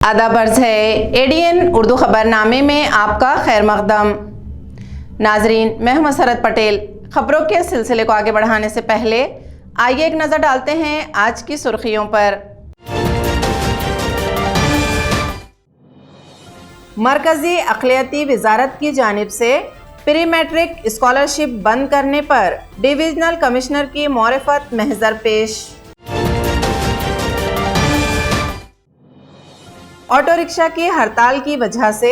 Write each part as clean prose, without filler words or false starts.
आदाब अर्ज़ है एडीएन उर्दू ख़बरनामे में आपका खैर मक़दम। नाजरीन, मैं हूं मसरत पटेल। ख़बरों के सिलसिले को आगे बढ़ाने से पहले आइए एक नज़र डालते हैं आज की सुर्खियों पर। मरकज़ी अक़लियती वज़ारत की जानिब से प्री मैट्रिक स्कॉलरशिप बंद करने पर डिविजनल कमिश्नर की मौरफ़त महज़र पेश। ऑटो रिक्शा की हड़ताल की वजह से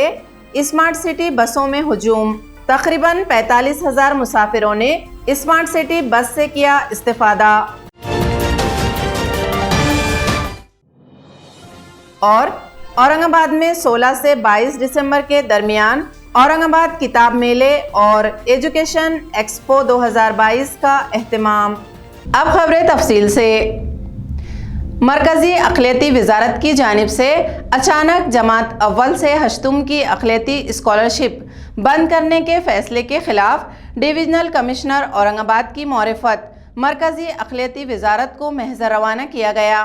स्मार्ट सिटी बसों में हुजूम। तकरीबन 45,000 मुसाफिरों ने स्मार्ट सिटी बस से किया इस्तिफादा। और औरंगाबाद में 16 से 22 दिसंबर के दरमियान औरंगाबाद किताब मेले और एजुकेशन एक्सपो 2022 का एहतमाम। अब खबरें तफसील से। मरकज़ी अक़लियती वज़ारत की जानिब से अचानक जमात अव्वल से हश्तुम की अक़लियती स्कॉलरशिप बंद करने के फ़ैसले के ख़िलाफ़ डिविजनल कमिश्नर औरंगाबाद की मौरफ़त मरकज़ी अक़लियती वज़ारत को महज़र रवाना किया गया।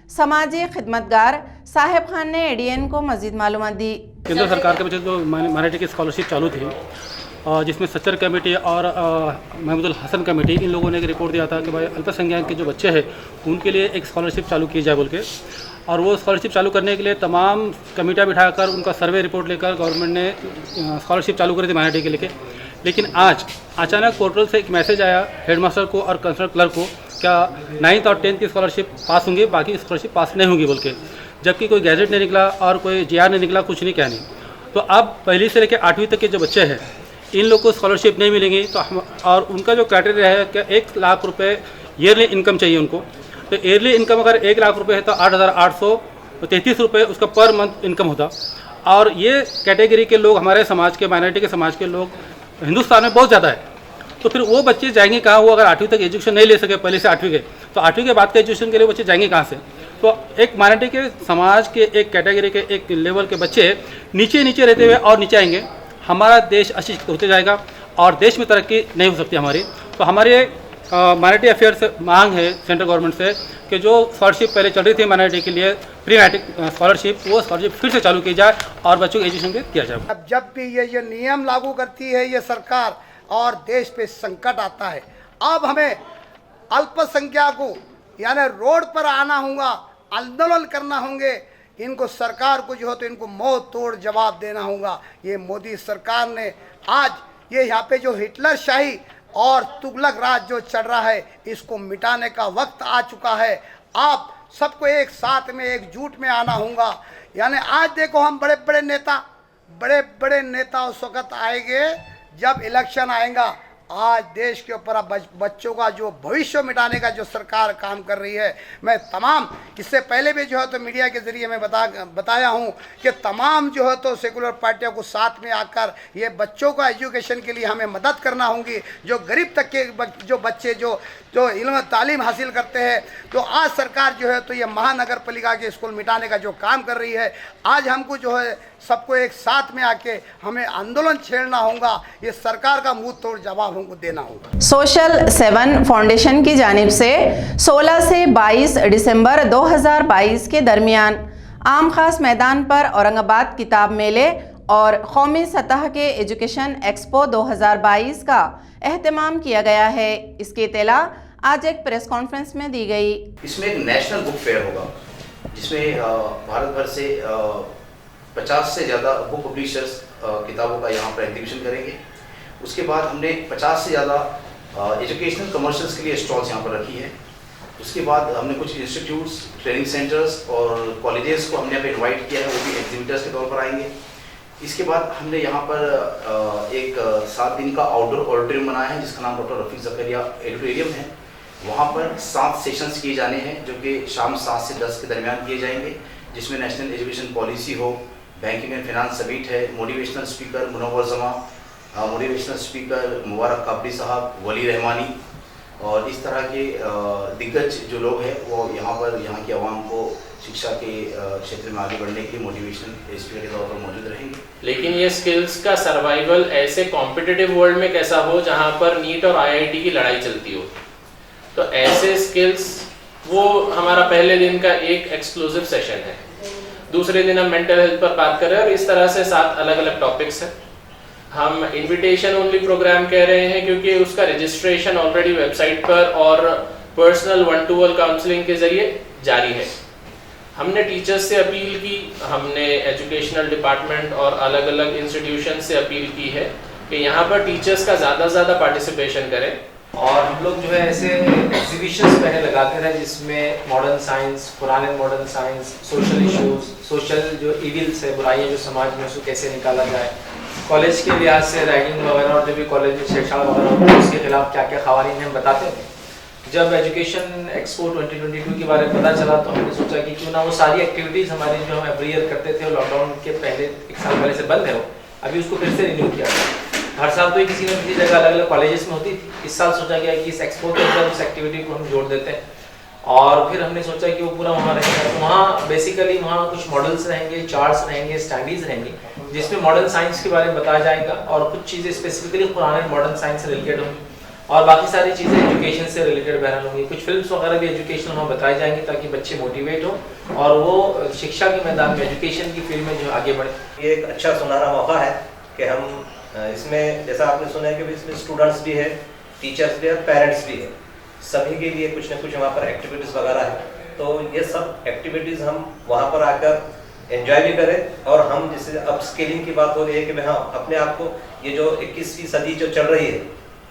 समाजी खिदमतगार साहिब खान ने एडीएन को मज़ीद मालूमात दी। केंद्र सरकार के बच्चे जो माइनॉरिटी की स्कॉलरशिप चालू थी, जिसमें सच्चर कमेटी और महमूदुल हसन कमेटी, इन लोगों ने एक रिपोर्ट दिया था कि भाई अल्पसंख्यक के जो बच्चे हैं उनके लिए एक स्कॉलरशिप चालू की जाए बोल के। और वो स्कॉलरशिप चालू करने के लिए तमाम कमेटियाँ बिठाकर उनका सर्वे रिपोर्ट लेकर गवर्नमेंट ने स्कॉलरशिप चालू करी थी माइनॉरिटी के लेके। लेकिन आज अचानक पोर्टल से एक मैसेज आया हेडमास्टर को और कंसर्न क्लर्क को, क्या 9th और 10th की स्कॉलरशिप पास होंगी, बाकी स्कॉलरशिप पास नहीं होंगी बोल के। जबकि कोई गैजेट नहीं निकला और कोई GR नहीं निकला, कुछ नहीं क्या नहीं। तो अब पहली से लेकर 8वीं तक के जो बच्चे हैं इन लोग को स्कॉलरशिप नहीं मिलेंगी। तो हम और उनका जो क्राइटेरिया है कि 1 लाख रुपए ईयरली इनकम चाहिए उनको। तो ईयरली इनकम अगर 1 लाख रुपए है तो 8,833 रुपये उसका पर मंथ इनकम होता। और ये कैटेगरी के लोग हमारे समाज के, माइनॉरिटी के समाज के लोग हिंदुस्तान में बहुत ज़्यादा है। तो फिर वो बच्चे जाएंगे कहाँ? वो अगर 8वीं तक एजुकेशन नहीं ले सके पहले से 8वीं के, तो 8वीं के बाद के एजुकेशन के लिए बच्चे जाएंगे कहाँ से? तो एक माइनॉरिटी के समाज के एक कैटेगरी के एक लेवल के बच्चे नीचे नीचे रहते हुए और नीचे आएंगे। हमारा देश अशिक्षित होते जाएगा और देश में तरक्की नहीं हो सकती हमारी। तो हमारे माइनॉरिटी अफेयर से मांग है सेंट्रल गवर्नमेंट से कि जो स्कॉलरशिप पहले चल रही थी माइनॉरिटी के लिए प्री मैट्रिक स्कॉलरशिप, वो स्कॉलरशिप फिर से चालू की जाए और बच्चों को एजुकेशन भी किया जाए। अब जब भी ये नियम लागू करती है ये सरकार और देश पे संकट आता है, अब हमें अल्पसंख्यकों यानी रोड पर आना होगा, आंदोलन करना होंगे। इनको सरकार को जो हो तो इनको मुंह तोड़ जवाब देना होगा। ये मोदी सरकार ने आज ये यहाँ पे जो हिटलर शाही और तुगलक राज जो चल रहा है, इसको मिटाने का वक्त आ चुका है। आप सबको एक साथ में एकजुट में आना होगा। यानी आज देखो हम बड़े बड़े नेता उस वक्त आएंगे जब इलेक्शन आएगा। आज देश के ऊपर बच्चों का जो भविष्य मिटाने का जो सरकार काम कर रही है, मैं तमाम इससे पहले भी जो है तो मीडिया के जरिए मैं बताया हूँ कि तमाम जो है तो सेकुलर पार्टियों को साथ में आकर ये बच्चों का एजुकेशन के लिए हमें मदद करना होगी। जो गरीब तक के जो बच्चे जो इल्म तालीम हासिल करते हैं, तो आज सरकार जो है तो ये महानगर पालिका के स्कूल मिटाने का जो काम कर रही है, आज हमको जो है सबको एक साथ में आके हमें आंदोलन छेड़ना होगा। ये सरकार का मुंह तोड़ जवाब हमको देना होगा। सोशल 7 फाउंडेशन की जानिब से 16 से 22 दिसंबर 2022 के दरमियान आम खास मैदान पर औरंगाबाद किताब मेले और कौमी सतह के एजुकेशन एक्सपो 2022 का एहतमाम किया गया है। इसकी इत्तला आज एक प्रेस कॉन्फ्रेंस में दी गई। इसमें एक नेशनल बुक फेयर होगा जिसमें भारत भर से 50 से ज़्यादा बुक पब्लिशर्स किताबों का यहाँ पर एग्जीबिशन करेंगे। उसके बाद हमने 50 से ज़्यादा एजुकेशनल कमर्शियल्स के लिए स्टॉल्स यहाँ पर रखी है। उसके बाद हमने कुछ इंस्टीट्यूट्स, ट्रेनिंग सेंटर्स और कॉलेजेस को हमने यहाँ पे इन्वाइट किया है, वो भी एग्जीबिटर्स के तौर पर आएंगे। इसके बाद हमने यहाँ पर एक 7 दिन का आउटडोर ऑडिटोरियम बनाया है जिसका नाम डॉक्टर रफीक ज़करिया ऑडिटोरियम है। वहाँ पर 7 सेशंस किए जाने हैं जो कि शाम 7 से 10 के दरमियान किए जाएंगे, जिसमें नेशनल एजुकेशन पॉलिसी हो, बैंकिंग एंड फाइनेंस समिट है, मोटिवेशनल स्पीकर मुनव्वर जमा, मोटिवेशनल स्पीकर मुबारक काबरी साहब, वली रहमानी और इस तरह के दिग्गज जो लोग हैं वो यहाँ की आवाम को शिक्षा के क्षेत्र में आगे बढ़ने के लिए मोटिवेशनल स्पीकर के तौर पर मौजूद रहेंगे। लेकिन ये स्किल्स का सर्वाइवल ऐसे कॉम्पिटिटिव वर्ल्ड में कैसा हो जहाँ पर नीट और IIT की लड़ाई चलती हो, तो ऐसे स्किल्स, वो हमारा पहले दिन का एक एक्सक्लूसिव सेशन है। दूसरे दिन हम मेंटल हेल्थ पर बात कर रहे हैं और इस तरह से 7 अलग अलग टॉपिक्स हैं। हम इनविटेशन ओनली प्रोग्राम कह रहे हैं क्योंकि उसका रजिस्ट्रेशन ऑलरेडी वेबसाइट पर और पर्सनल 1-to-1 काउंसलिंग के जरिए जारी है। हमने टीचर्स से अपील की, हमने एजुकेशनल डिपार्टमेंट और अलग अलग इंस्टीट्यूशन से अपील की है कि यहाँ पर टीचर्स का ज़्यादा से ज़्यादा पार्टिसिपेशन करें। और हम लोग जो है ऐसे एग्जीबिशंस पहले लगाते रहे जिसमें मॉडर्न साइंस, पुराने modern science, social issues, social जो इविल्स है, बुराइयाँ जो समाज में, उसको कैसे निकाला जाए, कॉलेज के लिहाज से रैगिंग वगैरह और जो भी कॉलेज में छेड़छाड़ वगैरह होती है उसके खिलाफ क्या क्या क़वानीन हम बताते थे। जब एजुकेशन एक्सपो 2022 के बारे में पता चला तो हमने सोचा कि क्यों ना वो सारी एक्टिविटीज़ हमारी जो हम एवरी ईयर करते थे लॉकडाउन के पहले 1 साल पहले से बंद है, वो अभी उसको फिर से रिन्यू किया गया। हर साल तो किसी न किसी जगह अलग अलग कॉलेजेस में होती थी, इस साल सोचा गया कि इस एक्सपो के अंदर उस एक्टिविटी को हम जोड़ देते हैं और फिर हमने सोचा कि वो पूरा वहाँ रहेगा। तो वहाँ बेसिकली वहाँ कुछ मॉडल्स रहेंगे, चार्ट्स रहेंगे, स्टडीज़ रहेंगी जिसमें मॉडर्न साइंस के बारे में बताया जाएगा और कुछ चीज़ें स्पेसिफिकली पुराने मॉडर्न साइंस से रिलेटेड होंगी और बाकी सारी चीज़ें एजुकेशन से रिलेटेड बहरहाल होंगी। कुछ फिल्म्स वगैरह भी एजुकेशनल वहाँ बताई जाएंगी ताकि बच्चे मोटिवेट हो और वो शिक्षा के मैदान में, एजुकेशन की फील्ड में जो आगे बढ़े। ये एक अच्छा सुनहरा मौका है कि हम इसमें, जैसा आपने सुना है कि इसमें स्टूडेंट्स भी है, टीचर्स भी है, पेरेंट्स भी है, सभी के लिए कुछ न कुछ वहाँ पर एक्टिविटीज़ वगैरह है। तो ये सब एक्टिविटीज़ हम वहाँ पर आकर एंजॉय भी करें और हम जैसे अब स्किलिंग की बात हो रही है कि हाँ अपने आप को, ये जो 21वीं सदी जो चल रही है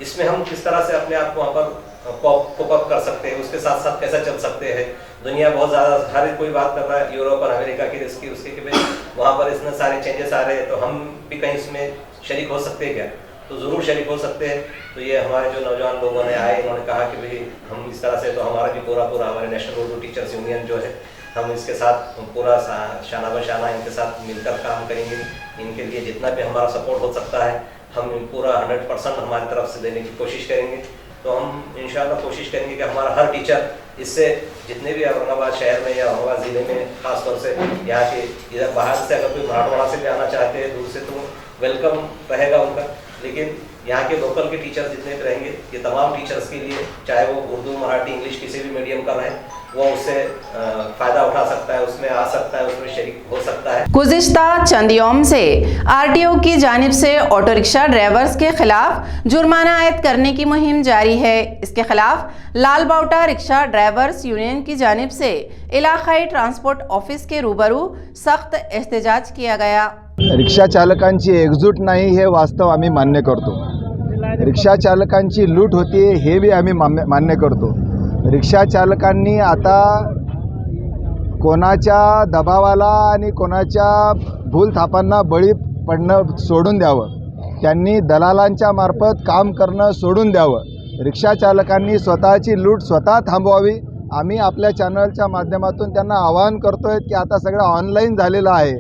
इसमें हम किस तरह से अपने आप को वहाँ पर कोप अप कर सकते हैं, उसके साथ साथ कैसा चल सकते हैं। दुनिया बहुत ज़्यादा, हर कोई बात कर रहा है यूरोप और अमेरिका की, इसकी उसके कि भाई वहाँ पर इतने सारे चेंजेस आ रहे हैं तो हम भी कहीं इसमें शरीक हो सकते हैं क्या? तो ज़रूर शरीक हो सकते हैं। तो ये हमारे जो नौजवान लोगों ने आए, उन्होंने कहा कि भाई हम इस तरह से, तो हमारा भी पूरा हमारे नेशनल उर्दू टीचर्स यूनियन जो है, हम इसके साथ पूरा शाना बशाना इनके साथ मिलकर काम करेंगे। इनके लिए जितना भी हमारा सपोर्ट हो सकता है हम पूरा 100% हमारी तरफ से देने की कोशिश करेंगे। तो हम इंशाल्लाह कोशिश करेंगे कि हमारा हर टीचर इससे, जितने भी औरंगाबाद शहर में या औरंगाबाद ज़िले में ख़ासतौर से यहाँ के, इधर बाहर से अगर कोई मराठवाड़ा से भी आना चाहते हैं दूर से, तो वेलकम रहेगा उनका। लेकिन यहाँ के लोकल के टीचर्स जितने भी रहेंगे, ये तमाम टीचर्स के लिए, चाहे वो उर्दू, मराठी, इंग्लिश किसी भी मीडियम का रहे, वो उससे फ़ायदा उठा सकता है, उसमें आ सकता है, उसमें शरीक हो सकता है। गुज़िश्ता चंद यौम से RTO की जानिब से ऑटो रिक्शा ड्राइवर्स के खिलाफ जुर्माना आयद करने की मुहिम जारी है। इसके खिलाफ लाल बाउटा रिक्शा ड्राइवर्स यूनियन की जानिब से इलाकाई ट्रांसपोर्ट ऑफिस के रूबरू सख्त एहतजाज किया गया। रिक्षा चालकांची एकजूट नाही हे वास्तव आम्ही मान्य करतो। रिक्षा चालकांची लूट होती है हे भी आम्ही मान्य करतो। रिक्षा चालकांनी आता कोणाच्या दबावाला आणि कोणाच्या भूलथापांना बळी पडणं सोडून द्यावं, त्यांनी दलालांच्या मार्फत काम करणं सोडून द्यावं। रिक्षा चालकांनी स्वतःची लूट स्वतः थांबवावी। आम्ही आपल्या चॅनलच्या माध्यमातून त्यांना आवाहन करतोय की आता सगळं ऑनलाईन झालेलं आहे,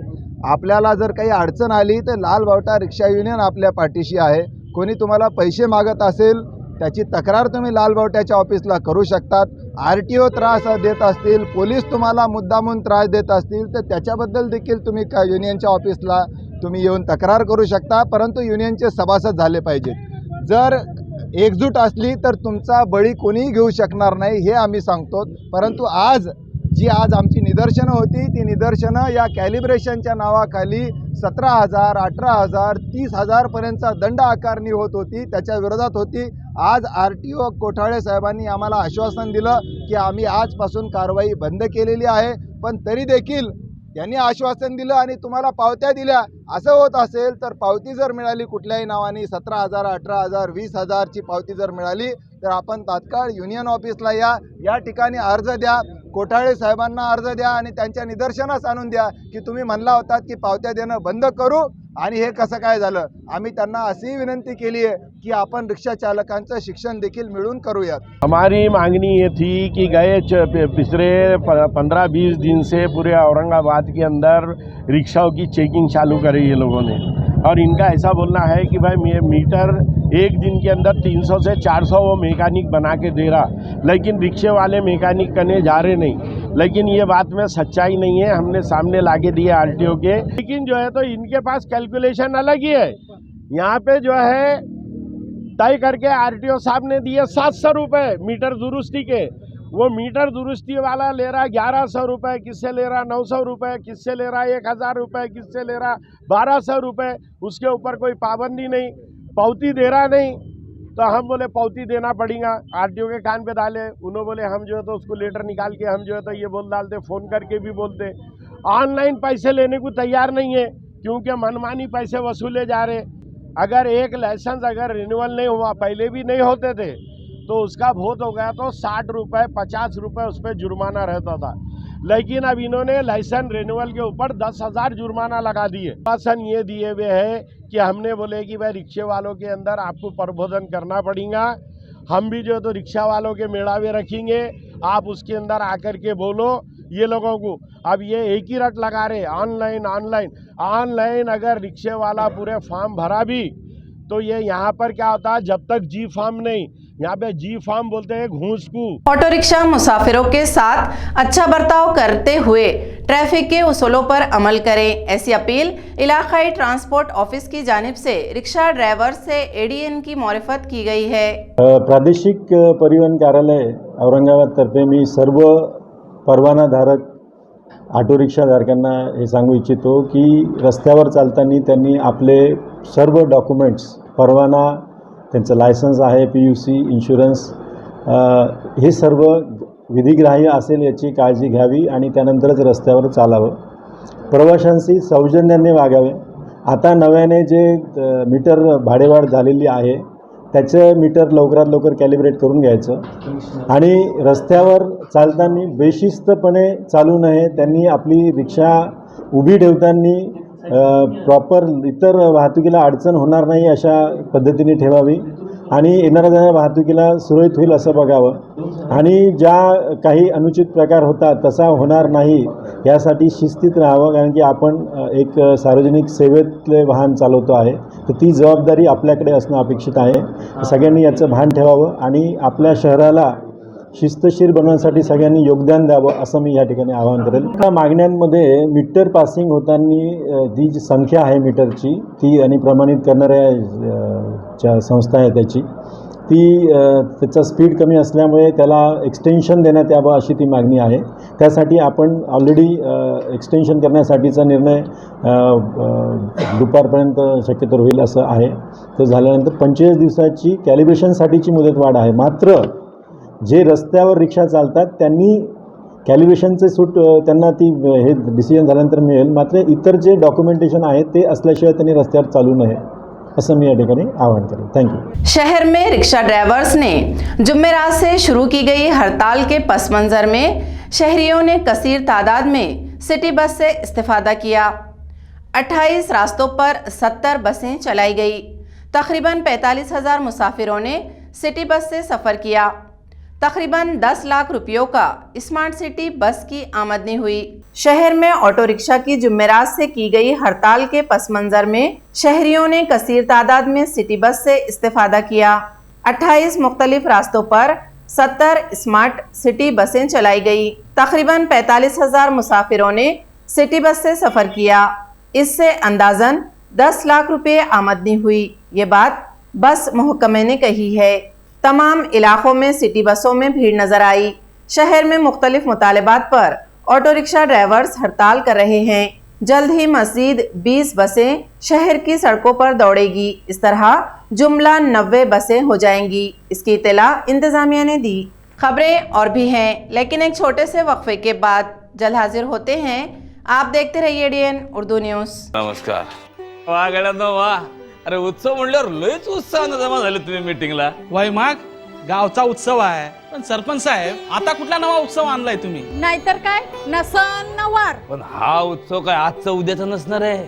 आपल्याला जर काही अडचण आली तर लाल बावटा रिक्षा युनियन आपल्या पाठीशी आहे। कोणी तुम्हाला पैसे मागत असेल त्याची तक्रार तुम्ही लाल बावट्याच्या ऑफिसला करू शकतात। RTO त्रास देत असतील, पोलीस तुम्हाला मुद्दामून त्रास देत असतील तर त्याच्याबद्दल देखील तुम्ही युनियनच्या ऑफिसला तुम्ही येऊन तक्रार करू शकता, परंतु युनियनचे सभासद झाले पाहिजेत। जर एकजूट असली तर तुमचा बळी कोणीही घेऊ शकणार नाही हे आम्ही सांगतो। परंतु आज आमची निदर्शनं होती, ती निदर्शनं या कॅलिब्रेशनच्या नावाखाली 17,000, 18,000, 30,000 पर्यंतचा दंड आकारणी होत होती, त्याच्या विरोधात होती। आज RTO कोठाळे साहेबांनी आम्हाला आश्वासन दिलं की आम्ही आजपासून कारवाई बंद केलेली आहे, पण तरी देखील त्यांनी आश्वासन दिलं आणि तुम्हाला पावत्या दिल्या। असं होत असेल तर पावती जर मिळाली कुठल्याही नावाने 17,000, 18,000, 20,000 ची पावती जर मिळाली तर आपण तात्काळ युनियन ऑफिसला या ठिकाणी अर्ज द्या, कोठाळे साहेबांना अर्ज द्या आणि त्यांच्या निदर्शनास आणून द्या की तुम्ही म्हणला होतात की पावत्या देणं बंद करू आणि हे कसं काय झालं। आम्ही त्यांना अशी विनंती केली आहे की आपण रिक्षा चालकांचं शिक्षण देखील मिळून करूयात। हमारी मांगनी ये थी कि गए पिछले 15-20 दिन से पूरे औरंगाबाद के अंदर रिक्शाओं की चेकिंग चालू करी ये लोगों ने और इनका ऐसा बोलना है कि भाई मीटर एक दिन के अंदर 300 से 400 वो मैकेनिक बना के दे रहा, लेकिन रिक्शे वाले मैकेनिक करने जा रहे नहीं। लेकिन ये बात में सच्चाई नहीं है, हमने सामने लाके दिए आरटीओ के। लेकिन जो है तो इनके पास कैलकुलेशन अलग ही है। यहाँ पे जो है तय करके आरटीओ साहब ने दिए 700 रुपये मीटर दुरुस्ती के। वो मीटर दुरुस्ती वाला ले रहा 1100 रुपये, किससे ले रहा 900 रुपये, किससे ले रहा 1000 रुपये, किससे ले रहा 1200 रुपये। उसके ऊपर कोई पाबंदी नहीं, पावती दे रहा नहीं। तो हम बोले पावती देना पड़ेगा, आरटीओ के कान पे डाले। उन्होंने बोले हम जो है तो उसको लेटर निकाल के हम जो है तो ये बोल डालते, फ़ोन करके भी बोलते। ऑनलाइन पैसे लेने को तैयार नहीं है, क्योंकि मनमानी पैसे वसूले जा रहे। अगर एक लाइसेंस अगर रिन्यूअल नहीं हुआ, पहले भी नहीं होते थे, तो उसका बहुत हो गया तो 60 रुपये 50 रुपये उस पर जुर्माना रहता था। लेकिन अब इन्होंने लाइसेंस रिन्यूअल के ऊपर 10,000 जुर्माना लगा दिए। आसन ये दिए हुए है कि हमने बोले कि भाई रिक्शे वालों के अंदर आपको प्रबोधन करना पड़ेगा। हम भी जो तो रिक्शा वालों के मेड़ावे रखेंगे, आप उसके अंदर आकर के बोलो ये लोगों को। अब ये एक ही रट लगा रहे ऑनलाइन अगर रिक्शे वाला पूरे फॉर्म भरा भी तो ये यहाँ पर क्या होता है, जब तक जी फॉर्म नहीं, यहाँ पे जी फॉर्म बोलते हैं घूस को। ऑटो रिक्शा मुसाफिरों के साथ अच्छा बर्ताव करते हुए ट्रैफिक के उसूलों पर अमल करें, ऐसी अपील इलाकाई ट्रांसपोर्ट ऑफिस की जानिब से रिक्शा ड्राइवर से एडीएन की मारिफत की गई है। प्रादेशिक परिवहन कार्यालय औरंगाबाद तर्फे मी सर्व परवानाधारक ऑटो रिक्षाधारकांना हे सांगू इच्छितो की रस्त्यावर चालताना त्यांनी आपले सर्व डॉक्युमेंट्स, परवाना, त्यांचं लायसन्स आहे, PUC, इन्शुरन्स, हे सर्व विधिग्राह्य असेल याची काळजी घ्यावी आणि त्यानंतरच रस्त्यावर चालावं। प्रवाशांशी सौजन्याने वागावे। आता नव्याने जे मीटर भाडेवाढ झालेली आहे त्याचं मीटर लवकरात लवकर कॅलिब्रेट करून घ्यायचं आणि रस्त्यावर चालताना बेशिस्तपणे चालू नये। त्यांनी आपली रिक्षा उभी ठेवताना प्रॉपर इतर वाहतुकीला अडचण होणार नाही अशा पद्धतीने ठेवावी आणि येणाऱ्या जाणाऱ्या वाहतुकीला सुरळीत होईल असं बघावं आणि ज्या काही अनुचित प्रकार होतात तसा होणार नाही यासाठी शिस्तीत राहावं। कारण की आपण एक सार्वजनिक सेवेतले वाहन चालवतो आहे, तर ती जबाबदारी आपल्याकडे असणं अपेक्षित आहे। सगळ्यांनी याचं भान ठेवावं आणि आपल्या शहराला शिस्तशीर बनवण्यासाठी सगळ्यांनी योगदान द्यावं असं मी या ठिकाणी आवाहन करेल। या मागण्यांमध्ये मीटर पासिंग होताना जी संख्या आहे मीटरची ती आणि प्रमाणित करणाऱ्या ज्या संस्था आहे त्याचा स्पीड कमी असल्यामुळे त्याला एक्सटेन्शन देण्यात यावं अशी ती मागणी आहे। त्यासाठी आपण ऑलरेडी एक्सटेन्शन करण्यासाठीचा निर्णय दुपारपर्यंत शक्यतो होईल असं आहे। तो झाल्यानंतर 25 दिवसाची कॅलिब्रेशनसाठीची मुदतवाढ आहे। मात्र जे रस्त्यावर रिक्षा चालतात त्यांनी कॅलिब्रेशनचे सूट त्यांना ती हे डिसिजन झाल्यानंतर मिळेल। मात्र इतर जे डॉक्युमेंटेशन आहे ते असल्याशिवाय त्यांनी रस्त्यावर चालू नये असं मी या ठिकाणी आवाहन करें। Thank you. शहर में रिक्शा ड्राइवर्स ने जुम्मेरात से शुरू की गई हड़ताल के पस मंज़र में शहरियों ने कसीर तादाद में सिटी बस से इस्तेफादा किया। 28 रास्तों पर 70 बसें चलाई गई। तकरीबन 45,000 मुसाफिरों ने सिटी बस से सफ़र किया। तकरीबन 10 लाख रुपयों का स्मार्ट सिटी बस की आमदनी हुई। शहर में ऑटो रिक्शा की जुम्मेरात से की गई हड़ताल के पस मंज़र में शहरियों ने कसीर तादाद में सिटी बस से इस्तेफादा किया। 28 मुख्तलिफ रास्तों पर 70 स्मार्ट सिटी बसें चलाई गई। तकरीबन 45,000 मुसाफिरों ने सिटी बस से सफ़र किया। इससे अंदाज़न 10 लाख रुपये आमदनी हुई। ये बात बस महकमे ने कही है। तमाम इलाकों में सिटी बसों में भीड़ नजर आई। शहर में मुख्तलिफ मुतालबात पर ऑटो रिक्शा ड्राइवर्स हड़ताल कर रहे हैं। जल्द ही मज़ीद 20 बसें शहर की सड़कों पर दौड़ेगी। इस तरह जुमला 90 बसें हो जाएंगी। इसकी इत्तला इंतज़ामिया ने दी। खबरें और भी हैं, लेकिन एक छोटे से वक्फे के बाद जल्द हाजिर होते हैं। आप देखते रहिए एडीएन उर्दू न्यूज़। नमस्कार। वाह गड्यांनो वाह, अरे उत्सव म्हणल्यावर लयच उत्साहानं जमा झाले तुम्ही मीटिंगला। वय मग गावचा उत्सव आहे, पण सरपंच साहेब आता कुठला नवा उत्सव आणलाय तुम्ही? नाहीतर काय, नसन नवार। पण हा उत्सव काय आजचा उद्याचा नसणार आहे,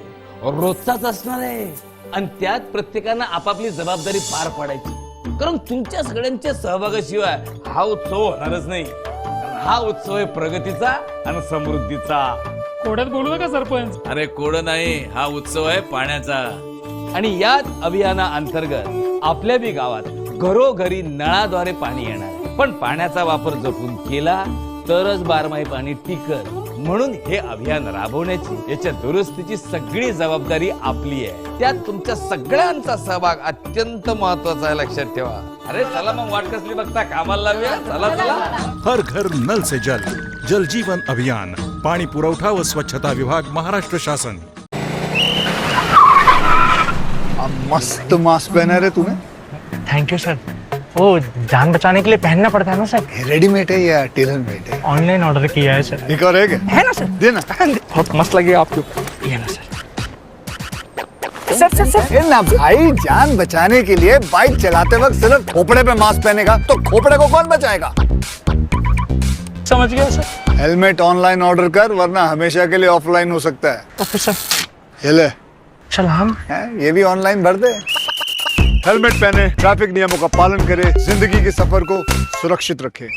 रोजचाच असणार आहे आणि त्यात प्रत्येकानं आपापली जबाबदारी पार पाडायची। कारण तुमच्या सगळ्यांच्या सहभागाशिवाय हा उत्सव होणारच नाही। हा उत्सव आहे प्रगतीचा आणि समृद्धीचा। कोड्यात बोलू नका सरपंच। अरे कोड नाही, हा उत्सव आहे पाण्याचा। आणि याच अभियानाअंतर्गत आपल्या बी गावात घरोघरी नळाद्वारे पाणी येणार आहे. पण पाण्याचा वापर जपून केला तरच बारमाही पाणी टिकल. म्हणून हे अभियान राबवण्याची, याच्या दुरुस्तीची सगळी जबाबदारी आपली आहे. त्यात तुमच्या सगळ्यांचा सहभाग अत्यंत महत्वाचा आहे, लक्षात ठेवा. अरे चला मग वाट कसली बघता, कामाला लावूया. चला चला. हर घर नल से जल, जल जीवन अभियान, पाणी पुरवठा व स्वच्छता विभाग, महाराष्ट्र शासन. मस्त मास्क पहना रे तूने. Thank you sir. वो जान बचाने के लिए पहनना पड़ता है ना सर. रेडीमेड है या टेलर मेड है? ऑनलाइन ऑर्डर किया है सर. एक और है क्या? है ना सर. देना. बहुत मस्त लगे आपको. ये ना सर. सर ना भाई, जान बचाने के लिए बाइक चलाते वक्त सिर्फ खोपड़े पे मास्क पहनेगा तो खोपड़े को कौन बचाएगा? समझ गया सर. हेलमेट ऑनलाइन ऑर्डर कर, वरना हमेशा के लिए ऑफलाइन हो सकता है. Okay sir. ये ले. चल हम ये भी ऑनलाइन भर दे. हेलमेट पहने, ट्रैफिक नियमों का पालन करे, जिंदगी के सफर को सुरक्षित रखे.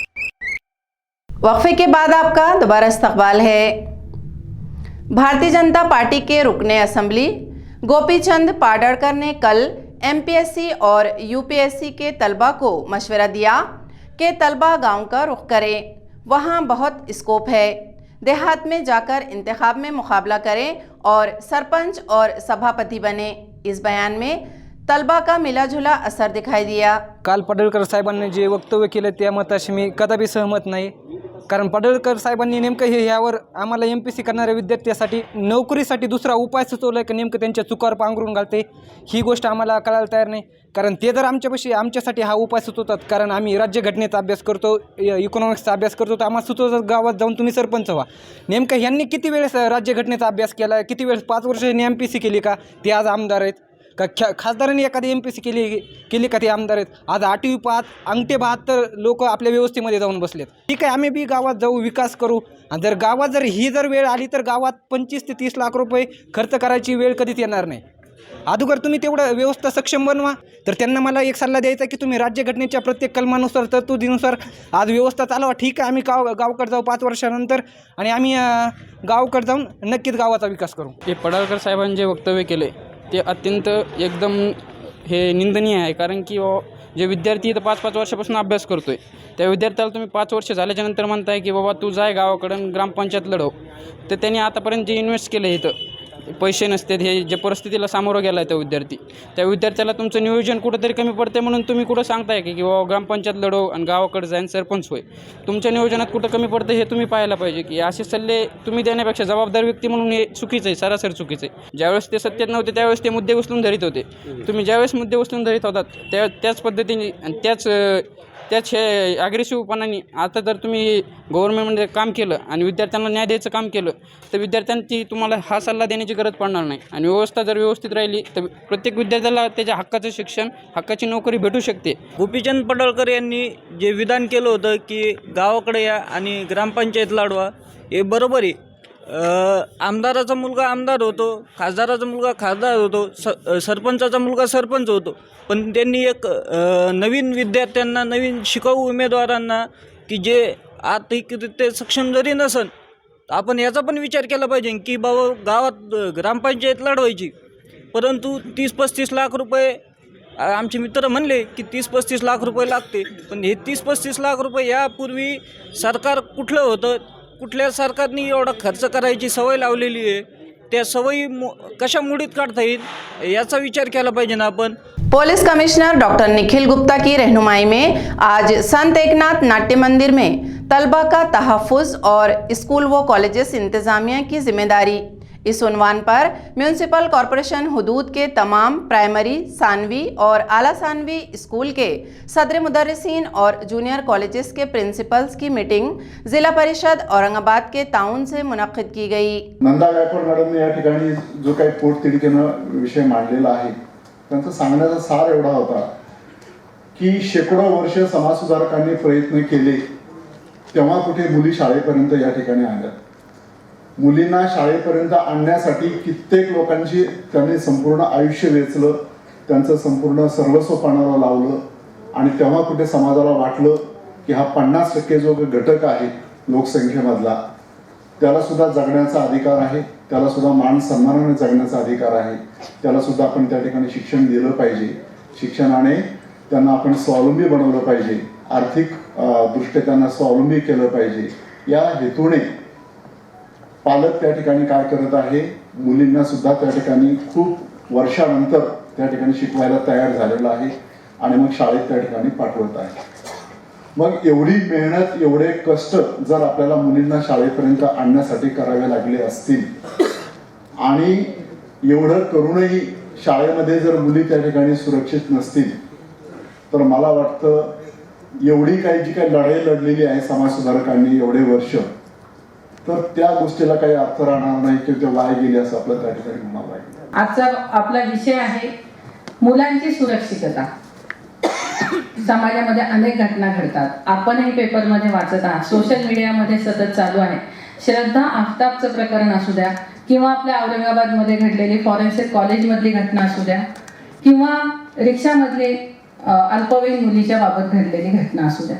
वक्फे के बाद आपका दोबारा इस्तकबाल है। भारतीय जनता पार्टी के रुकने असेंबली गोपीचंद पाडड़कर ने कल एमपीएससी और यूपीएससी के तलबा को मशवरा दिया कि तलबा गांव का रुख करें, वहां बहुत स्कोप है, देहात में जाकर इंतखाब में मुकाबला करें और सरपंच और सभापति बने। इस बयान में तलबा का मिलाजुला असर दिखाई दिया। काल पडळकर साहेबांनी जे वक्तव्य केलं त्या मताशी मी कदापि सहमत नाही, कारण पडळकर साहेबांनी नेमकं ह्यावर आम्हाला एमपीसी करणाऱ्या विद्यार्थ्यासाठी नोकरीसाठी दुसरा उपाय सुचवला आहे की नेमकं त्यांच्या चुकावर पांघरून घालते, ही गोष्ट आम्हाला कळायला तयार नाही. कारण ते जर आमच्यासाठी हा उपाय सुचवतात, कारण आम्ही राज्यघटनेचा अभ्यास करतो, इकॉनॉमिक्सचा अभ्यास करतो, तर आम्हाला सुचवतात गावात जाऊन तुम्ही सरपंच व्हा. नेमकं ह्यांनी किती वेळेस राज्यघटनेचा अभ्यास केला, किती वेळेस 5 वर्ष एमपीसी केली का ते आज आमदार आहेत का? खासदारांनी एखादी एमपीसी केली का ते आमदार आहेत आज? 8वी पास अंगठे 72 लोक आपल्या व्यवस्थेमध्ये जाऊन बसलेत. ठीक आहे, आम्ही बी गावात जाऊ, विकास करू. आणि जर गावात ही वेळ आली तर गावात 25 ते 30 लाख रुपये खर्च करायची वेळ कधीच येणार नाही. अगोदर तुम्ही तेवढं व्यवस्था सक्षम बनवा. तर त्यांना मला एक सल्ला द्यायचा की तुम्ही राज्यघटनेच्या प्रत्येक कलमानुसार तरतुदीनुसार आज व्यवस्था चालवा. ठीक आहे, आम्ही गावकडे जाऊ 5 वर्षानंतर आणि आम्ही गावकडे जाऊन नक्कीच गावाचा विकास करू. हे पडळकर साहेबांनी जे वक्तव्य केले ते अत्यंत एकदम हे निंदनीय आहे. कारण की जे विद्यार्थी इथं 5-5 वर्षापासून अभ्यास करतो आहे, त्या विद्यार्थ्याला तुम्ही 5 वर्ष झाल्याच्यानंतर म्हणताय की बाबा तू जाय गावाकडून ग्रामपंचायत लढव. तर त्यांनी आतापर्यंत जे इन्व्हेस्ट केलं आहे इथं, पैसे नसतात, हे जे परिस्थितीला सामोरं गेला आहे त्या विद्यार्थ्याला तुमचं नियोजन कुठंतरी कमी पडते, म्हणून तुम्ही कुठं सांगताय की बाबा ग्रामपंचायत लढव आणि गावाकडे जाईन सरपंच होय. तुमच्या नियोजनात कुठं कमी पडतं हे तुम्ही पाहायला पाहिजे. की असे सल्ले तुम्ही देण्यापेक्षा जबाबदार व्यक्ती म्हणून हे चुकीचं आहे, सरासरी चुकीचं आहे. ज्यावेळेस ते सत्तेत नव्हते त्यावेळेस ते मुद्दे उचलून धरीत होते. तुम्ही ज्यावेळेस मुद्दे उचलून धरीत होतात त्याच पद्धतीने आणि त्याच हे ॲग्रेसिव्हपणाने आता जर तुम्ही गव्हर्नमेंटमध्ये काम केलं आणि विद्यार्थ्यांना न्याय द्यायचं काम केलं तर विद्यार्थ्यांची तुम्हाला हा सल्ला देण्याची गरज पडणार नाही. आणि व्यवस्था जर व्यवस्थित राहिली तर प्रत्येक विद्यार्थ्याला त्याच्या हक्काचं शिक्षण, हक्काची नोकरी भेटू शकते. गोपीचंद पडळकर यांनी जे विधान केलं होतं की गावाकडे या आणि ग्रामपंचायत लढवा, हे बरोबर आहे. आमदाराचा मुलगा आमदार होतो, खासदाराचा मुलगा खासदार होतो, सरपंचाचा मुलगा सरपंच होतो. पण त्यांनी एक नवीन विद्यार्थ्यांना, नवीन शिकाऊ उमेदवारांना की जे आर्थिकरित्या सक्षम जरी नसन, आपण याचा पण विचार केला पाहिजे की बाबा गावात ग्रामपंचायत लढवायची, परंतु 30-35 लाख रुपये आमचे मित्र म्हणले की 30-35 लाख रुपये लागते. पण हे 30-35 लाख रुपये यापूर्वी सरकार कुठलं होतं, कुठल्या सरकारने एवढा खर्च करायची सवय लावलेली आहे, त्या सवयी कशा मुडीत काढता येईल याचा विचार केला पाहिजे ना आपण. Police commissioner doctor Nikhil Gupta की रहनुमाई में आज संत एकनाथ नाट्य मंदिर में तलबा का तहफ़्फ़ुज़ और स्कूल व कॉलेजेस इंतज़ामिया की जिम्मेदारी, इस उन्वान पर म्यूनसिपल कॉरपोरेशन हुदूद के तमाम प्राइमरी, सानवी और आला सानवी स्कूल के सदर मुदर्रिसीन और जूनियर कॉलेजेस के प्रिंसिपल्स की मीटिंग जिला परिषद औरंगाबाद के ताउन से मुनक्किद की गई. नंदा गायकवाड मॅडमने या ठिकाणी जो काही पोटतिडकीनं विषय मांडलेला आहे, त्यांचा सांगण्याचा सार एवढा होता की शेकडो वर्ष समाजसुधारकांनी प्रयत्न केले तेव्हा कुठे मुली शाळेपर्यंत या ठिकाणी आल्या. मुलींना शाळेपर्यंत आणण्यासाठी कित्येक लोकांची त्यांनी संपूर्ण आयुष्य वेचलं, त्यांचं संपूर्ण सर्वस्व पणाला लावलं. आणि तेव्हा कुठे समाजाला वाटलं की हा 50% जो घटक आहे लोकसंख्येमधला, त्याला सुद्धा जगण्याचा अधिकार आहे, त्याला सुद्धा मान सन्मानाने जगण्याचा अधिकार आहे. त्याला सुद्धा आपण त्या ठिकाणी शिक्षण दिलं पाहिजे. शिक्षणाने त्यांना आपण स्वावलंबी बनवलं पाहिजे. आर्थिक दृष्ट्या त्यांना स्वावलंबी केलं पाहिजे. या हेतूने पालक त्या ठिकाणी काय करत आहे, मुलींना सुद्धा त्या ठिकाणी खूप वर्षानंतर त्या ठिकाणी शिकवायला तयार झालेला आहे आणि मग शाळेत त्या ठिकाणी पाठवत आहे. मग एवढी मेहनत, एवढे कष्ट जर आपल्याला मुलींना शाळेपर्यंत आणण्यासाठी करावे लागले असतील आणि एवढं करूनही शाळेमध्ये जर मुली त्या ठिकाणी सुरक्षित नसतील, तर मला वाटतं एवढी काही जी काही लढाई लढलेली आहे समाजसुधारकांनी एवढे वर्ष, तर त्या गोष्टीला काही अर्थ राहणार नाही किंवा ते वाया गेली असं आपलं त्या ठिकाणी म्हणावं लागेल. आजचा आपला विषय आहे मुलांची सुरक्षितता. समाजामध्ये अनेक घटना घडतात. आपणही पेपरमध्ये वाचत आहात, सोशल मीडियामध्ये सतत चालू आहे. श्रद्धा आफताबचं प्रकरण असू द्या किंवा आपल्या औरंगाबादमध्ये घडलेली फॉरेन्सिक कॉलेजमधली घटना असू द्या किंवा रिक्षामधली अल्पवयीन मुलीच्या बाबत घडलेली घटना असू द्या,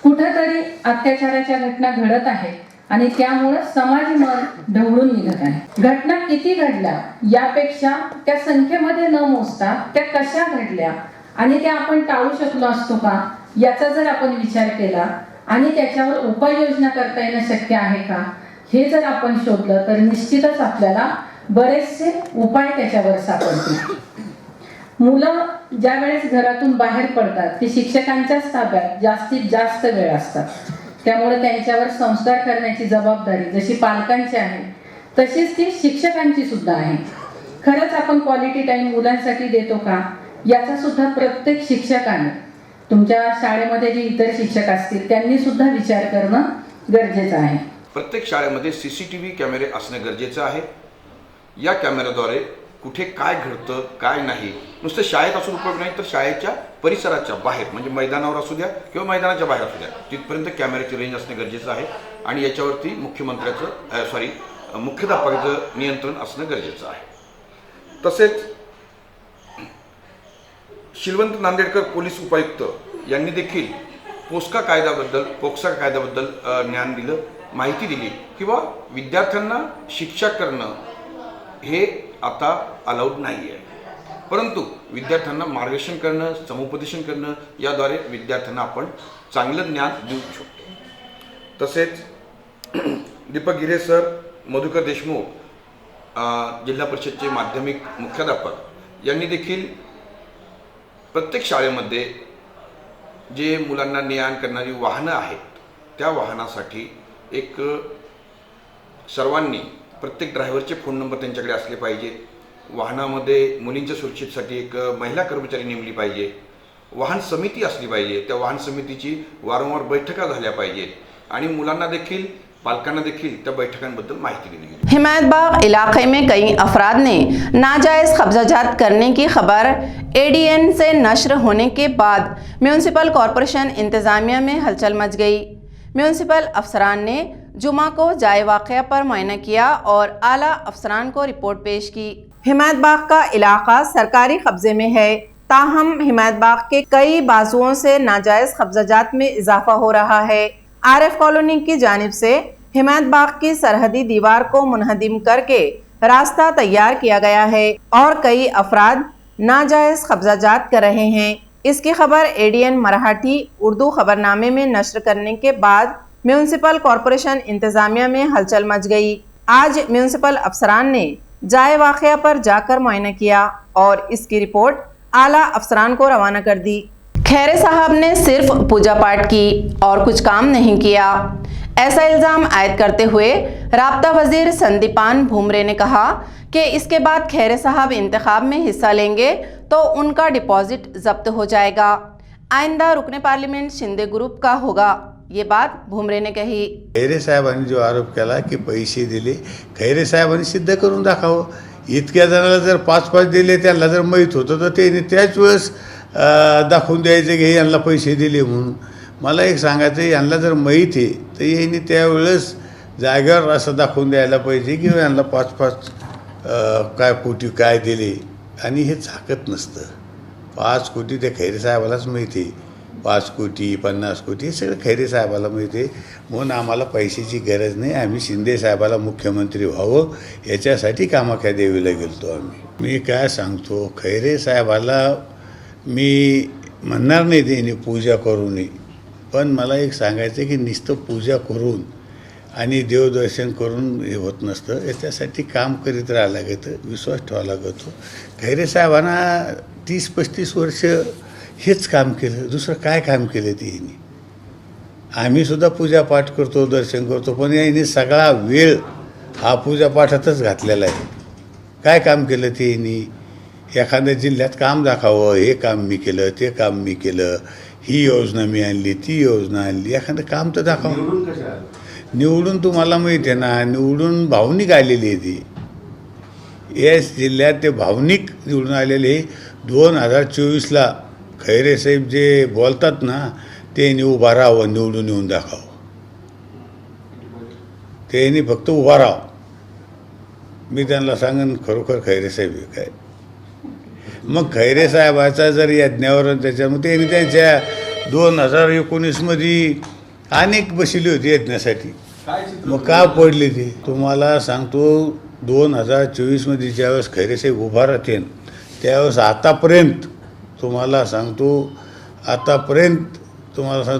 कुठंतरी अत्याचाराच्या घटना घडत आहेत आणि त्यामुळे समाज मन ढवळून निघत आहे. घटना किती घडल्या यापेक्षा त्या संख्येमध्ये न मोजता त्या कशा घडल्या आणि त्या आपण टाळू शकलो असतो का याचा जर आपण विचार केला आणि त्याच्यावर उपाययोजना करता येणं शक्य आहे का हे जर आपण शोधलं तर निश्चितच आपल्याला बरेचसे उपाय त्याच्यावर सापडतील. मुलं ज्या वेळेस घरातून बाहेर पडतात ते शिक्षकांच्याच ताब्यात जास्तीत जास्त वेळ असतात. त्यामुळे त्यांच्यावर संस्कार करण्याची जबाबदारी जशी पालकांची आहे तशीच ती शिक्षकांची सुद्धा आहे. खरंच आपण क्वालिटी टाइम मुलांसाठी देतो का याचा सुद्धा प्रत्येक शिक्षकाने, तुमच्या शाळेमध्ये जे इतर शिक्षक असतील त्यांनी सुद्धा विचार करणं गरजेचं आहे. प्रत्येक शाळेमध्ये CCTV कॅमेरे असणे गरजेचं आहे. या कॅमेऱ्याद्वारे कुठे काय घडतं काय नाही, नुसतं शाळेत असून उपयोग नाही तर शाळेच्या परिसराच्या बाहेर म्हणजे मैदानावर असू द्या किंवा मैदानाच्या बाहेर असू द्या तिथपर्यंत कॅमेऱ्याची रेंज असणे गरजेचं आहे आणि याच्यावरती मुख्याध्यापकाचं नियंत्रण असणं गरजेचं आहे. तसेच शिलवंत नांदेडकर पोलीस उपायुक्त यांनी देखील पोक्सा कायद्याबद्दल ज्ञान दिलं, माहिती दिली किंवा विद्यार्थ्यांना शिक्षा करणं हे आता अलाउड नाही आहे, परंतु विद्यार्थ्यांना मार्गदर्शन करणं, समुपदेशन करणं याद्वारे विद्यार्थ्यांना आपण चांगलं ज्ञान देऊ शकतो. तसेच दीपक गिरे सर, मधुकर देशमुख, जिल्हा परिषदचे माध्यमिक मुख्याध्यापक यांनी देखील प्रत्येक शाळेमध्ये जे मुलांना ने-आण करणारी वाहनं आहेत त्या वाहनासाठी एक सर्वांनी प्रत्येक ड्रायव्हरचे फोन नंबर त्यांच्याकडे असले पाहिजेत. वाहनामध्ये मुलींच्या सुरक्षेसाठी एक महिला कर्मचारी नेमली पाहिजे. वाहन समिती असली पाहिजे. त्या वाहन समितीची वारंवार बैठका झाल्या पाहिजेत आणि मुलांना देखील पालकांना देखील त्या बैठकांबद्दल माहिती दिली गेली. हिमायतबाग इलाके में कई अफराद ने नाजायज कब्जाजात करने की खबर ADN से नश्र होने के बाद म्यूनसिपल कॉरपोरेशन इंतजामिया में हलचल मच गई. म्यूनसिपल अफसरान ने जुमा को जाए वाक़या पर मुआयना किया और आला अफसरान को रिपोर्ट पेश की. हिमायतबाग का इलाका सरकारी कब्जे में है, ताहम हिमायतबाग के कई बाजुओं से नाजायज कब्जाजात में इजाफा हो रहा है. RF कॉलोनी की जानिब से हिमायतबाग की सरहदी दीवार को मुनहदिम करके रास्ता तैयार किया गया है और कई अफराद नाजायज कब्जाजात कर रहे हैं. इसकी खबर ADN मराठी उर्दू खबरनामे में नश्र करने के बाद म्यूनसिपल कॉरपोरेशन इंतजामिया में हलचल मच गई. आज म्यूनसिपल अफसरान ने जाए वाक़या पर जाकर मुआयना किया और इसकी रिपोर्ट आला अफसरान को रवाना कर दी. खैरे साहब ने सिर्फ पूजा पाठ की और कुछ काम नहीं किया, ऐसा इल्ज़ाम आयद करते हुए राब्ता वजीर संदीपान भूमरे ने कहा कि इसके बाद खैरे साहब इंतखाब में हिस्सा लेंगे तो उनका डिपॉजिट जब्त हो जाएगा. आइंदा रुकने पार्लियामेंट शिंदे ग्रुप का होगा, ये बात भूमरे ने कही. खैरे साहेबांनी जो आरोप केला की पैसे दिले, खैरे साहेबांनी सिद्ध करून दाखवावं. इतक्या जणांना जर 5-5 दिले, त्यांना जर माहीत होतं तर त्यांनी त्याच वेळेस दाखवून द्यायचं की यांना पैसे दिले म्हणून. मला एक सांगायचं, यांना जर माहीत आहे तर यांनी त्यावेळेस जागेवर असं दाखवून द्यायला पाहिजे की यांना 5-5 काय कोटी काय दिले आणि हे झाकत नसतं. 5 कोटी त्या खैरे साहेबालाच माहिती आहे. 5 कोटी 50 कोटी हे सगळं खैरे साहेबाला मिळते. म्हणून आम्हाला पैशाची गरज नाही. आम्ही शिंदे साहेबाला मुख्यमंत्री व्हावं याच्यासाठी कामाख्या देवीला गेलतो आम्ही. मी काय सांगतो, खैरे साहेबाला मी म्हणणार नाही त्यांनी पूजा करू नये, पण मला एक सांगायचं की नुसतं पूजा करून आणि देवदर्शन करून हे होत नसतं. याच्यासाठी काम करीत राहावं लागतं, विश्वास ठेवावा लागतो. खैरे साहेबांना 30-35 वर्ष हेच काम केलं, दुसरं काय काम केलं त्यांनी. आम्हीसुद्धा पूजापाठ करतो, दर्शन करतो, पण यांनी सगळा वेळ हा पूजापाठातच घातलेला आहे. काय काम केलं त्यांनी? एखाद्या जिल्ह्यात काम दाखवावं, हे काम मी केलं, ते काम मी केलं, ही योजना मी आणली, ती योजना आणली, एखादं काम तर दाखवा. निवडून तुम्हाला माहिती आहे ना, निवडून भावनिक आलेली आहे ती. याच जिल्ह्यात ते भावनिक निवडून आलेले. 2024ला खैरे साहेब जे बोलतात ना, ते उभा राहावं, निवडून येऊन दाखवावं. त्यांनी फक्त उभा राहावं. मी त्यांना सांगेन खरोखर खैरे साहेब काय. मग खैरे साहेबाचा जर यज्ञावर त्याच्यामध्ये त्यांनी त्यांच्या 2019मध्ये अनेक बसली होती यज्ञासाठी, मग का पडले ते तुम्हाला सांगतो. 2024मध्ये ज्यावेळेस खैरे साहेब उभा राहतील त्यावेळेस आतापर्यंत तुम्हाला सांगतो,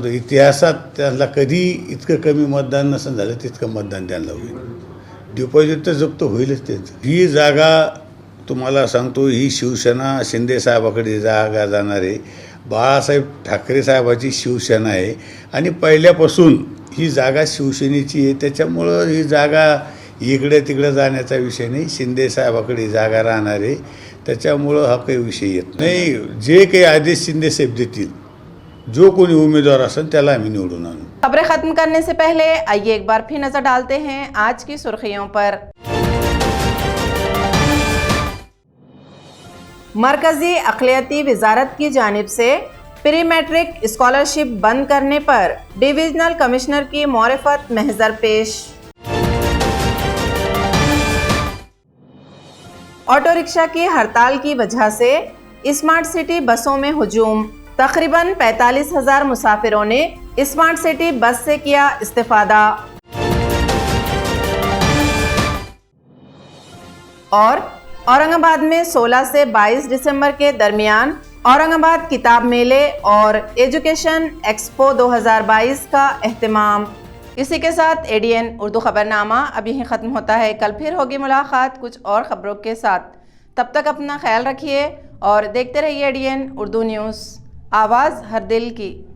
इतिहासात त्यांना कधी इतकं कमी मतदान नसेल झालं तितकं मतदान त्यांना होईल. डिपॉझिट तर जप्त होईलच त्यांचं. ही जागा तुम्हाला सांगतो, ही शिवसेना शिंदे साहेबाकडे जागा जाणार आहे. बाळासाहेब ठाकरे साहेबाची शिवसेना आहे आणि पहिल्यापासून ही जागा शिवसेनेची आहे. त्याच्यामुळं ही जागा इकडे तिकडे जाण्याचा विषय नाही, शिंदे साहेबाकडे जागा राहणार आहे. त्याच्यामुळं हा काही विषय येत नाही. जे काही आदेश शिंदे साहेब देतील, जो कोई उम्मीदवार असेल त्याला आम्ही निवडून आणू. खबरें खत्म करने से पहले आइए एक बार फिर नजर डालते हैं आज की सुर्खियों पर। मरकजी अक़लियती वजारत की जानिब से प्री मैट्रिक स्कॉलरशिप बंद करने पर डिविजनल कमिश्नर की मौरफत महजर पेश। ऑटो रिक्शा की हड़ताल की वजह से स्मार्ट सिटी बसों में हुजूम। तकरीबन 45,000 मुसाफिरों ने स्मार्ट सिटी बस से किया इस्तिफादा। और औरंगाबाद में 16 से 22 दिसंबर के दरमियान औरंगाबाद किताब मेले और एजुकेशन एक्सपो 2022 का एहतमाम। इसी के साथ एडीएन उर्दू खबरनामा अब यहीं ख़त्म होता है। कल फिर होगी मुलाकात कुछ और ख़बरों के साथ। तब तक अपना ख्याल रखिए और देखते रहिए एडीएन उर्दू न्यूज़, आवाज़ हर दिल की।